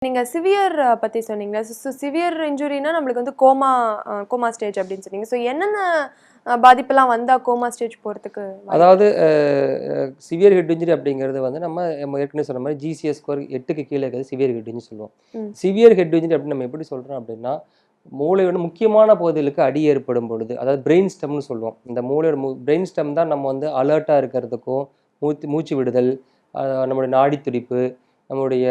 நீங்க சிவியர் பத்தி சொன்னீங்களா? சிவியர் இன்ஜுரினா நம்மளுக்கு வந்து கோமா ஸ்டேஜ் அப்படின்னு சொன்னீங்க. ஸோ என்னென்ன பாதிப்புலாம் வந்தா கோமா ஸ்டேஜ் போறதுக்கு வாய்ப்பு அதாவது இருக்கு? சிவியர் ஹெட் இன்ஜுரி அப்படிங்கிறது வந்து நம்ம ஏற்கனவே சொன்ன மாரி ஜிசிஎஸ் ஸ்கோர் 8க்கு கீழ இருக்கிறது சிவியர் ஹெட் இன்ஜுரி சொல்லுவோம். ம். சிவியர் ஹெட் இன்ஜுரி அப்படின்னு நம்ம எப்படி சொல்றோம் அப்படின்னா, மூளையோட முக்கியமான பகுதிகளுக்கு அடி ஏற்படும் பொழுது, அதாவது பிரெயின் ஸ்டெம்னு சொல்லுவோம். இந்த மூளையோட பிரெயின் ஸ்டெம் தான் நம்ம வந்து அலர்ட்டா இருக்கிறதுக்கும், மூச்சு விடுதல், நம்முடைய நாடி துடிப்பு, நம்முடைய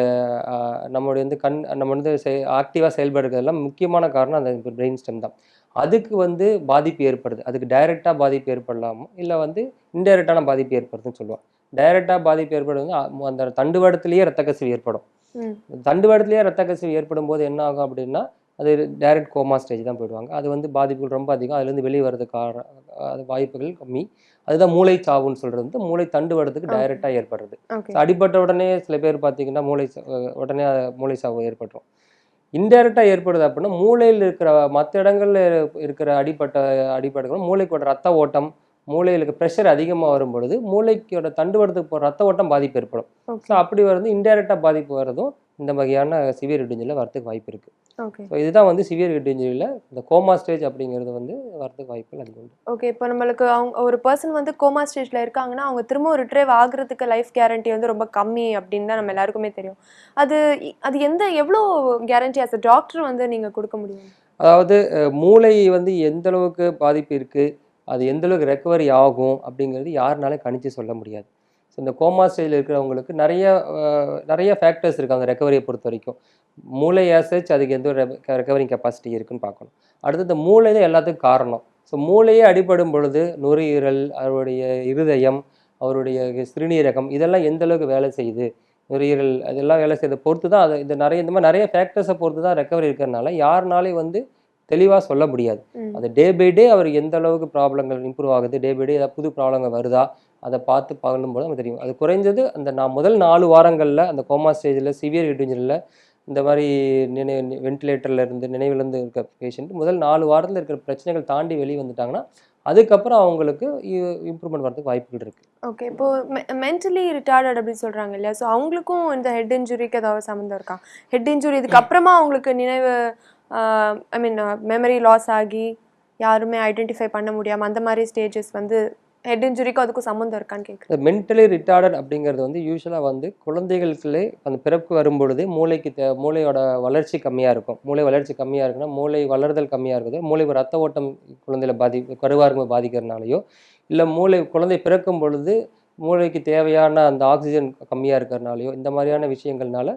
அ நம்முடைய வந்து நம்ம வந்து ஆக்டிவா செயல்படுறதெல்லாம் முக்கியமான காரணம் அந்த பிரெயின் ஸ்டெம் தான். அதுக்கு வந்து பாதிப்பு ஏற்படுது. அதுக்கு டைரக்ட்டா பாதிப்பு ஏற்படலாம். இல்ல வந்து இன்டைரக்ட்டான பாதிப்பு ஏற்படுதுன்னு சொல்லுவோம். டைரக்ட்டா பாதிப்பு ஏற்படுவது வந்து அந்த தண்டுவடத்திலேயே ரத்த கசிவு ஏற்படும். ம். தண்டுவடத்திலேயே ரத்த கசிவு ஏற்படும்போது என்ன ஆகும் அப்படின்னா, அது டைரக்ட் கோமா ஸ்டேஜ் தான் போயிடுவாங்க. அது வந்து பாதிப்புகள் ரொம்ப அதிகம். அதுலேருந்து வெளிய வரதுக்கான அது வாய்ப்புகள் கம்மி. அதுதான் மூளை சாவுன்னு சொல்றது வந்து மூளை தண்டுவடத்துக்கு ஓகே. டைரக்ட்டா ஏற்படுறது. ஓகே. அடிபட்ட உடனே சில பேர் பார்த்தீங்கன்னா, உடனே மூளை சாவு ஏற்பட்டுரும். இன்டைரக்ட்டா ஏற்படுது அப்படின்னா, மூளையில இருக்கிற மத்த இடங்கள்ல இருக்கிற அடிபடுகளும் மூளைக்கோட ரத்த ஓட்டம், மூளையில இருக்க பிரஷர் அதிகமா வரும்பொழுது, மூளைக்கோட தண்டுவடத்துக்கு போற ரத்த ஓட்டம் பாதிப்பு ஏற்படும். So okay. அப்படி வந்து இன்டைரக்ட்டா பாதிப்பு வர்றதும், இந்த வகையான சிவியர் ஹெட் இன்ஜுரில வரதுக்கு வாய்ப்பு இருக்கு. ஓகே. ஸோ இதுதான் வந்து சிவியர் ஹெட் இன்ஜுரில இந்த கோமா ஸ்டேஜ் அப்படிங்கிறது வந்து வரதுக்கு வாய்ப்புகள் அதிகம் உண்டு. ஓகே. இப்போ நம்மளுக்கு ஒரு பெர்சன் வந்து கோமா ஸ்டேஜ்ல இருக்காங்கன்னா, அவங்க திரும்ப ரிட்ரைவ் ஆகுறதுக்கு லைஃப் கேரண்டி வந்து ரொம்ப கம்மி அப்படின்னு தான் நம்ம எல்லாருக்குமே தெரியும். அது அது எவ்வளோ கேரண்டி ஆஸ் அ டாக்டர் வந்து நீங்க குடுக்க முடியும்? அதாவது மூளை வந்து எந்த அளவுக்கு பாதிப்பு இருக்கு, அது எந்த அளவுக்கு ரெக்கவரி ஆகும் அப்படிங்கிறது யாருனாலும் கணிச்சு சொல்ல முடியாது. ஸோ இந்த கோமா ஸ்டேஜ்ல இருக்கிறவங்களுக்கு நெறைய ஃபேக்டர்ஸ் இருக்கு அந்த ரெக்கவரிய பொறுத்தவரைக்கும். மூளை ஆஸ் சச் அதுக்கு எந்த ஒரு ரெக்கவரிங் கெப்பாசிட்டி இருக்குன்னு பார்க்கணும். அடுத்து இந்த மூளை தான் எல்லாத்துக்கும் காரணம். ஸோ மூளையே அடிபடும் பொழுது நுரையீரல், அவருடைய இருதயம், அவருடைய சிறுநீரகம் இதெல்லாம் எந்த அளவுக்கு வேலை செய்யுது, நுரையீரல் அதெல்லாம் வேலை செய்றத பொறுத்து தான் அது இந்த மாரி நெறைய ஃபேக்டர்ஸ பொறுத்து தான் ரெக்கவரி இருக்கிறனால, யாருனாலயும் வந்து தெளிவா சொல்ல முடியாது. ம். அது டே பை டே அவருக்கு எந்த அளவுக்கு ப்ராப்ளங்கள் இம்ப்ரூவ் ஆகுது, டே பை டே ஏதாவது புது ப்ராப்ளங்கள் வருதா, அத பார்த்து பண்ணும்போது நமக்கு தெரியும். அது குறைஞ்சது அந்த முதல் 4 வாரங்கள்ல அந்த கோமா ஸ்டேஜ்ல சிவியர் ஹெட் இன்ஜுரில இந்த மாரி வென்டிலேட்டர்ல இருந்து நினைவிழந்து இருக்க பேஷண்ட் முதல் 4 வாரத்துல இருக்கிற பிரச்சனைகள் தாண்டி வெளிய வந்துட்டாங்கன்னா, அதுக்கப்புறம் அவங்களுக்கு இம்ப்ரூவ்மெண்ட் வரதுக்கு வாய்ப்புகள் இருக்கு. ஓகே. இப்போ மென்டலி ரிட்டார்டட் அப்படின்னு சொல்றாங்க இல்லையா? ஸோ அவங்களுக்கும் இந்த ஹெட் இன்ஜுரிக்கு ஏதாவது சம்மந்தம் இருக்கா? ஹெட் இன்ஜுரி இதுக்கு அப்புறமா அவங்களுக்கு நினைவு அ ஐ மீன் மெமரி லாஸ் ஆகி யாருமே ஐடென்டிஃபை பண்ண முடியாம அந்த மாரி ஸ்டேஜஸ் வந்து ஹெட் இன்ஜுரிக்கும் அதுக்கும் சம்மந்தம் இருக்கான்னு கேட்குறேன். மென்டலி ரிட்டார்டட் அப்படிங்கிறது வந்து யூசுவலா வந்து குழந்தைகளுக்குள்ளே அந்த பிறப்பு வரும்பொழுது மூளையோட வளர்ச்சி கம்மியா இருக்கும். மூளை வளர்ச்சி கம்மியா இருக்குன்னா, மூளை வளர்தல் கம்மியா இருக்குது. மூளைக்கு ரத்த ஓட்டம் குழந்தையில கருவா இருக்கும்போது பாதிக்கிறனாலயோ, இல்ல குழந்தை பிறக்கும் பொழுது மூளைக்கு தேவையான அந்த ஆக்ஸிஜன் கம்மியா இருக்கிறனாலயோ, இந்த மாதிரியான விஷயங்கள்னால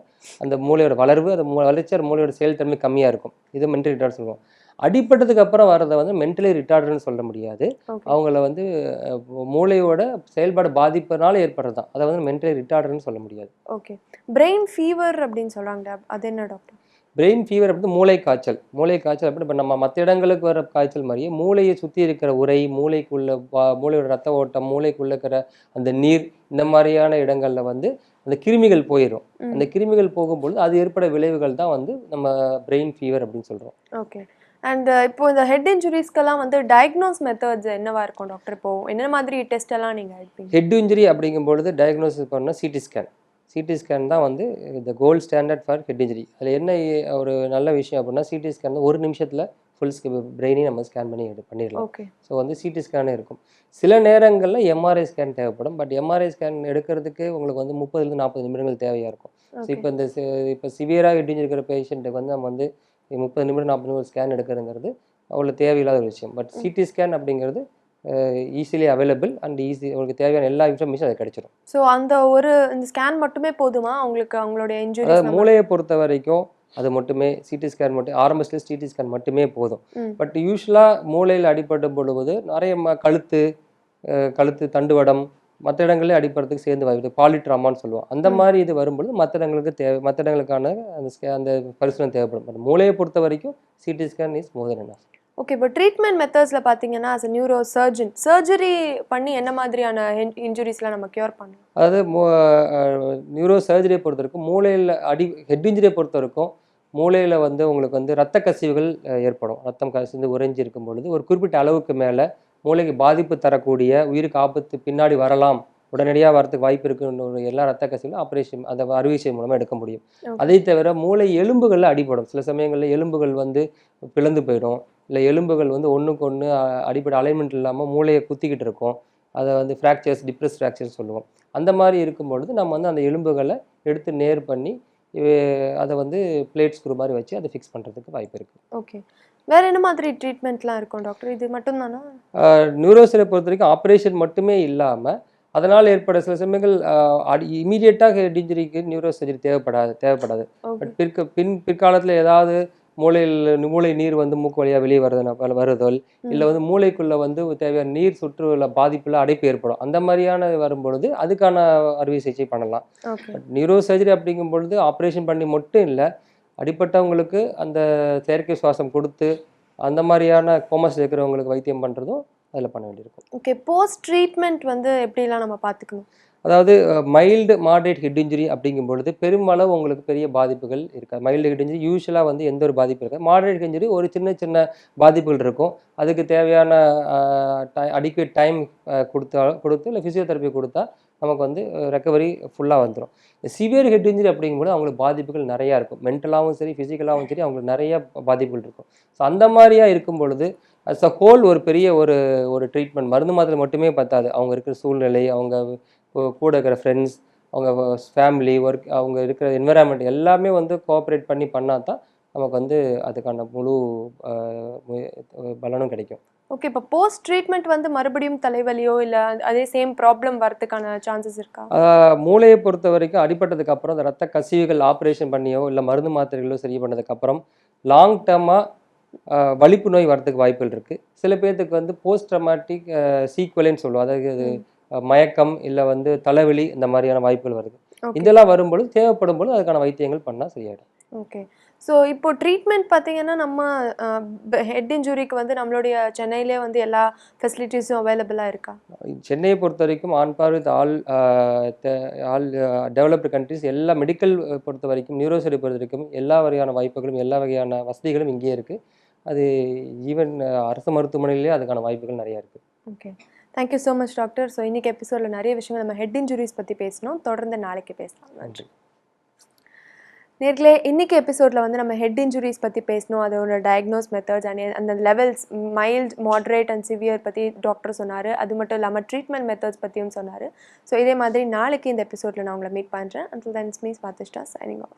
அந்த மூளையோட வளர்வு, அந்த வளர்ச்சி மூளையோட செயல்திறமை கம்மியா இருக்கும். இது மென்டலி ரிட்டார்ட் சொல்லுவோம். அடிபட்டதுக்கு அப்புறம் வர்றத வந்து மென்டலி ரிட்டார்டுன்னு சொல்ல முடியாது. ஓகே. அவங்கள வந்து மூளையோட செயல்பாடு பாதிப்புனால ஏற்படுறது தான். அத வந்து மென்டலி ரிட்டார்டர்ன்னு சொல்ல முடியாது. ஓகே. பிரெயின் ஃபீவர் அப்படின்னு சொல்றாங்களே அது என்ன டாக்டர்? பிரெயின் ஃபீவர் அப்படின்னா மூளை காய்ச்சல். மூளை காய்ச்சல் அப்படின்னு இப்ப நம்ம மத்த இடங்களுக்கு வர காய்ச்சல் மாரியே, மூளைய சுத்தி இருக்கிற உறை, மூளைக்குள்ள மூளையோட ரத்த ஓட்டம், மூளைக்குள்ள இருக்கிற அந்த நீர், இந்த மாரியான இடங்கள்ல வந்து அந்த கிருமிகள் போயிரும். அந்த ம். கிருமிகள் போகும்பொழுது, அது ஏற்பட விளைவுகள் தான் வந்து நம்ம பிரெயின் ஃபீவர் அப்படின்னு சொல்றோம். ஓகே. அண்ட் இப்போ இந்த ஹெட் இன்ஜுரிஸ்க்கெல்லாம் வந்து டயக்னோஸ் மெத்தட்ஸ் என்னவா இருக்கும் டாக்டர்? இப்போ என்ன மாதிரி டெஸ்ட் எல்லாம் நீங்க எடுப்பீங்க? ஹெட் இன்ஜுரி அப்படிங்கும்பொழுது டயக்னோசிஸ் பண்ணா சிடி ஸ்கேன். சிடி ஸ்கேன் தான் வந்து gold standard for head injury. அதில என்ன ஒரு நல்ல விஷயம் அப்படின்னா, சிடி ஸ்கேன் 1 நிமிஷத்தில ஃபுல் பிரெயினையும் நம்ம ஸ்கேன் பண்ணி பண்ணிடலாம். ஓகே. ஸோ வந்து சிடி ஸ்கேனே இருக்கும். சில நேரங்கள்ல எம்ஆர்ஐ ஸ்கேன் தேவைப்படும். பட் எம்ஆர்ஐ ஸ்கேன் எடுக்கிறதுக்கு உங்களுக்கு வந்து 30லிருந்து 40 நிமிடங்கள் தேவையா இருக்கும். So okay. இப்போ சிவியரா ஹெட் இன்ஜுரி இருக்கிற பேஷண்ட்டுக்கு வந்து நம்ம வந்து 30 நிமிடம் 40 நிமிடம் ஸ்கேன் எடுக்கிறதுங்கிறது அவ்வளோ தேவையில்லாத ஒரு விஷயம். பட் ம். சிடி ஸ்கேன் அப்படிங்கிறது ஈஸிலி அவைலபிள் அண்ட் உங்களுக்கு தேவையான எல்லா இன்ஃபர்மேஷன் அதில கிடைச்சிரும். ஸோ இந்த ஸ்கேன் மட்டுமே போதுமா? அவங்களுக்கு அவங்களுடைய அதாவது இன்ஜுரிஸ் மூளைய பொறுத்தவரைக்கும் அது மட்டுமே சிடி ஸ்கேன் மட்டும் ஆரம்ப ஸ்டேஜ் சிடி ஸ்கேன் மட்டுமே போதும். ம். பட் யூசுவலா மூளையில அடிபடும் பொழுது நெறைய கழுத்து, தண்டுவடம் மத்த இடங்கள்லயும் அடிபடுறதுக்கு சேர்ந்து வருது. பாலிட்ராமான்னு சொல்லுவோம். அந்த ம். மாரி இது வரும்பொழுது மத்த இடங்களுக்கான அந்த பரிசோதனை தேவைப்படும். பட் மூளைய பொறுத்தவரைக்கும் CT scan is more then enough. Okay. இப்போ ட்ரீட்மெண்ட் மெத்தட்ஸ்ல பார்த்தீங்கன்னா, as a neuro surgeon surgery பண்ணி என்ன மாதிரியான இன்ஜுரிஸ்லாம் நம்ம கியூர் பண்ணலாம்? அதாவது நியூரோ சர்ஜரிய பொறுத்தவரைக்கும் ஹெட் இன்ஜுரிய பொறுத்தவரைக்கும் மூளையில வந்து உங்களுக்கு வந்து ரத்த கசிவுகள் ஏற்படும். ரத்தம் கசிந்து உறைஞ்சி இருக்கும் பொழுது, ஒரு குறிப்பிட்ட அளவுக்கு மேல மூளைக்கு பாதிப்பு தரக்கூடிய, உயிருக்கு ஆபத்து பின்னாடி வரலாம் உடனடியாக வரதுக்கு வாய்ப்பு இருக்குன்ற ஒரு எல்லா ரத்த கசிவும் ஆப்ரேஷன் அந்த அறுவை சிகிச்சை மூலமாக எடுக்க முடியும். ஓகே. அதை தவிர மூளை எலும்புகளில் அடிபடும். சில சமயங்களில் எலும்புகள் வந்து பிளந்து போயிடும். இல்லை எலும்புகள் வந்து ஒன்றுக்கு ஒன்று அடிப்படை அலைன்மெண்ட் இல்லாமல் மூளையை குத்திக்கிட்டு இருக்கும். அதை வந்து ஃப்ராக்சர்ஸ், டிப்ரெஸ் ஃப்ராக்சர்ஸ் சொல்லுவோம். அந்த மாதிரி இருக்கும்பொழுது நம்ம வந்து அந்த எலும்புகளை எடுத்து நேர் பண்ணி அதை வந்து பிளேட் ஸ்க்ரூ மாதிரி வச்சு அதை ஃபிக்ஸ் பண்ணுறதுக்கு வாய்ப்பு இருக்குது. ஓகே. வேற என்ன மாதிரி ட்ரீட்மெண்ட்லாம் இருக்கும் டாக்டர்? இது மட்டும் தானா? நியூரோசர்ஜரியை பொறுத்த வரைக்கும் ஆப்ரேஷன் மட்டுமே இல்லாமல் அதனால் ஏற்பட சில சமயங்கள் இமீடியட்டாக ஹெட் இன்ஜுரிக்கு நியூரோசர்ஜரி தேவைப்படாது. ஓகே. பட் பிற்காலத்தில் ஏதாவது மூளை நீர் வந்து மூக்கு வழியாக வெளியே வருதல் இல்லை வந்து மூளைக்குள்ளே வந்து தேவையான நீர் சுற்றுல பாதிப்பில் அடைப்பு ஏற்படும். அந்த மாதிரியான வரும்பொழுது அதுக்கான அறுவை சிகிச்சை பண்ணலாம். ஓகே. பட் நியூரோசர்ஜரி அப்படிங்கும் பொழுது ஆப்ரேஷன் பண்ணி மட்டும் இல்லை, அடிப்பட்டவங்களுக்கு அந்த செயற்கை சுவாசம் கொடுத்து அந்த மாதிரியான கோமாஸ் இருக்கிறவங்களுக்கு வைத்தியம் பண்ணுறதும் அதில் பண்ண வேண்டியிருக்கும். ஓகே. போஸ்ட் ட்ரீட்மெண்ட் வந்து எப்படிலாம் நம்ம பார்த்துக்கணும்? அதாவது மைல்டு மாட்ரேட் ஹெட் இன்ஜுரி அப்படிங்கும் பொழுது பெருமளவு உங்களுக்கு பெரிய பாதிப்புகள் இருக்காது. மைல்டு ஹெட் இன்ஜுரி யூஸ்வலாக வந்து எந்த ஒரு பாதிப்பும் இருக்காது. மாட்ரேட் இன்ஜுரி ஒரு சின்ன சின்ன பாதிப்புகள் இருக்கும். அதுக்கு தேவையான அடிக்குவேட் டைம் கொடுத்து இல்லை ஃபிசியோதெரப்பி கொடுத்தா நமக்கு வந்து ரெக்கவரி ஃபுல்லாக வந்துடும். சிவியர் ஹெட் இன்ஜுரி அப்படிங்கும்போது அவங்களுக்கு பாதிப்புகள் நிறையா இருக்கும். மென்டலாகவும் சரி ஃபிசிக்கலாகவும் சரி அவங்களுக்கு நிறைய பாதிப்புகள் இருக்கும். ஸோ அந்த மாதிரியா இருக்கும் பொழுது அஸ் அ ஹோல் ஒரு பெரிய ஒரு ட்ரீட்மெண்ட் மருந்து மாத்திரை மட்டுமே பத்தாது. அவங்க இருக்கிற சூழ்நிலை, அவங்க கூட இருக்கிற ஃப்ரெண்ட்ஸ், அவங்க ஃபேமிலி, ஒர்க், அவங்க இருக்கிற என்விரான்மெண்ட் எல்லாமே வந்து கோஆப்ரேட் பண்ணால் தான் நமக்கு வந்து அதுக்கான முழு பலனும் கிடைக்கும். ஓகே. இப்போ போஸ்ட் ட்ரீட்மெண்ட் வந்து மறுபடியும் தலைவலியோ இல்லை அதே சேம் ப்ராப்ளம் வரதுக்கான சான்சஸ் இருக்கா? மூளையை பொறுத்த வரைக்கும் அடிபட்டதுக்கு அப்புறம் அந்த ரத்த கசிவுகள் ஆப்ரேஷன் பண்ணியோ இல்லை மருந்து மாத்திரைகளோ சரி பண்ணதுக்கப்புறம் லாங் டேர்மாக வலிப்பு நோய் வரதுக்கு வாய்ப்புகள் இருக்குது. சில பேர்த்துக்கு வந்து போஸ்ட் ட்ரமாட்டிக் சீக்வலின்னு சொல்லுவோம். அதாவது மயக்கம் இல்லை வந்து தலைவலி இந்த மாதிரியான வாய்ப்புகள் வருது. இதெல்லாம் வரும்பொழுது தேவைப்படும் பொழுது அதுக்கான வைத்தியங்கள் பண்ணால் சரியாயிடும். ஓகே. ஸோ இப்போ ட்ரீட்மெண்ட் பார்த்தீங்கன்னா நம்ம ஹெட் இன்ஜுரிக்கு வந்து நம்மளுடைய சென்னையிலே வந்து எல்லா ஃபெசிலிட்டிஸும் அவைலபிளாக இருக்கா? சென்னையை பொறுத்த வரைக்கும் on par with all developed countries எல்லா மெடிக்கல் பொறுத்த வரைக்கும் நியூரோசர்ஜரி பொறுத்த வரைக்கும் எல்லா வகையான வாய்ப்புகளும் எல்லா வகையான வசதிகளும் இங்கேயே இருக்குது. அது ஈவன் அரசு மருத்துவமனையிலேயே அதுக்கான வாய்ப்புகள் நிறையா இருக்குது. Okay. Thank you so much doctor. So இன்றைக்கி எபிசோடில் நிறைய விஷயங்கள் நம்ம ஹெட் இன்ஜுரிஸ் பற்றி பேசணும். தொடர்ந்து நாளைக்கு பேசலாம். நன்றி. நேர்களே, இன்றைக்கி எபிசோடில் வந்து நம்ம ஹெட் இன்ஜுரிஸ் பற்றி பேசணும். அதோட டயக்னோஸ் மெத்தட்ஸ் அண்ட் அந்த levels mild, moderate and severe பற்றி டாக்டர் சொன்னார். அது மட்டும் இல்லாமல் ட்ரீட்மெண்ட் மெத்தட்ஸ் பற்றியும் சொன்னார். ஸோ இதே மாதிரி நாளைக்கு இந்த எபிசோடில் நான் உங்களை மீட் பண்ணுறேன். until then it's me Swatishtha signing off.